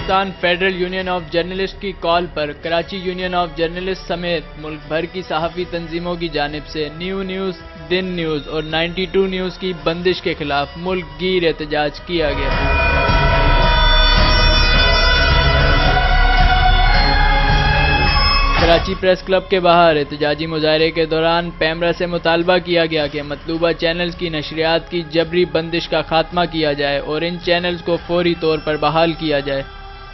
Pakistan federal union of journalist کی کال پر Karachi union of journalist سمیت ملک بھر کی صحافی تنظیموں کی جانب سے نیو نیوز، دن نیوز اور 92 نیوز کی بندش کے خلاف ملک گیر احتجاج کیا گیا۔ کراچی پریس کلب کے باہر احتجاجی مظاہرے کے دوران پیمرا سے مطالبہ کیا گیا کہ مطلوبہ چینلز کی نشریات کی جبری بندش کا خاتمہ کیا جائے اور ان چینلز کو فوری طور پر بحال کیا جائے،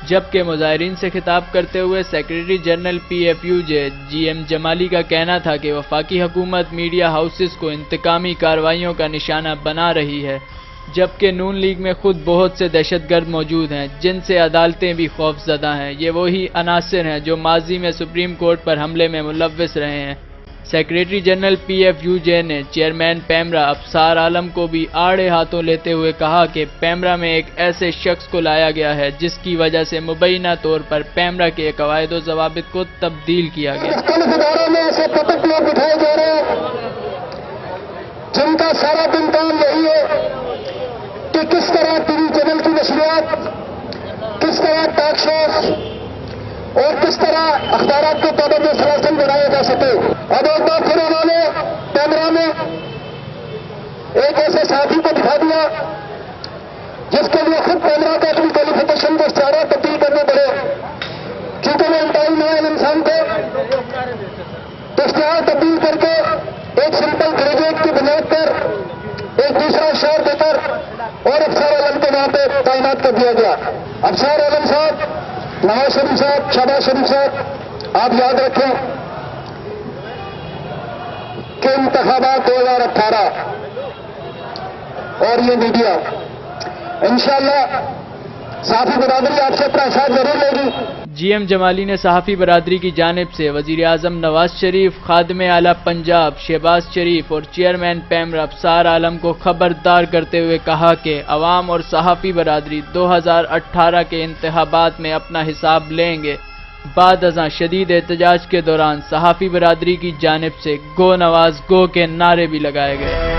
جبکہ مظاہرین سے خطاب کرتے ہوئے سیکریٹری جنرل PFUJ GM جمالی کا کہنا تھا کہ وفاقی حکومت میڈیا ہاؤسز کو انتقامی کارروائیوں کا نشانہ بنا رہی ہے، جبکہ نون لیگ میں خود بہت سے دہشت گرد موجود ہیں جن سے عدالتیں بھی خوف زدہ ہیں۔ یہ وہی عناصر ہیں جو ماضی میں سپریم کورٹ پر حملے میں ملوث رہے ہیں۔ سیکریٹری جنرل PFUJ نے چیئرمین پیمرا ابصار عالم کو بھی آڑے ہاتھوں لیتے ہوئے کہا کہ پیمرا میں ایک ایسے شخص کو لایا گیا ہے جس کی وجہ سے مبینہ طور پر پیمرا کے قواعد و ضوابط کو تبدیل کیا گیا۔ جن کا سارا دن کام یہی ہے کہ کس طرح ٹی وی چینل کی نشریات، کس طرح ٹاک شوز اور کس طرح اخبارات کو پابند سلاسل بنایا جا سکے۔ اب ایک بار پھر انہوں نے پیمرا میں ایک ایسے صحافی کو دکھا دیا جس کے لیے خود پیمرا کا اپنی کوالیفیکیشن کو اشارہ تبدیل کرنے پڑے، کیونکہ وہ انتہائی نئے انسان کو اشتہار تبدیل کر کے ایک سمپل گریجویٹ کی بنیاد پر ایک دوسرا اشعار دے کر اور ابصار عالم کے نام پہ تعینات کر دیا گیا۔ ابصار عالم صاحب، نواز شریف صاحب، شہباز شریف صاحب، آپ یاد رکھیں کہ انتخابات 2018 اور یہ میڈیا انشاءاللہ صحافی برادری آپ سے اپنا حساب ضرور لے گی۔ GM جمالی نے صحافی برادری کی جانب سے وزیر اعظم نواز شریف، خادم اعلیٰ پنجاب شہباز شریف اور چیئرمین پیمرا ابصار عالم کو خبردار کرتے ہوئے کہا کہ عوام اور صحافی برادری 2018 کے انتخابات میں اپنا حساب لیں گے۔ بعد ازاں شدید احتجاج کے دوران صحافی برادری کی جانب سے گو نواز گو کے نعرے بھی لگائے گئے۔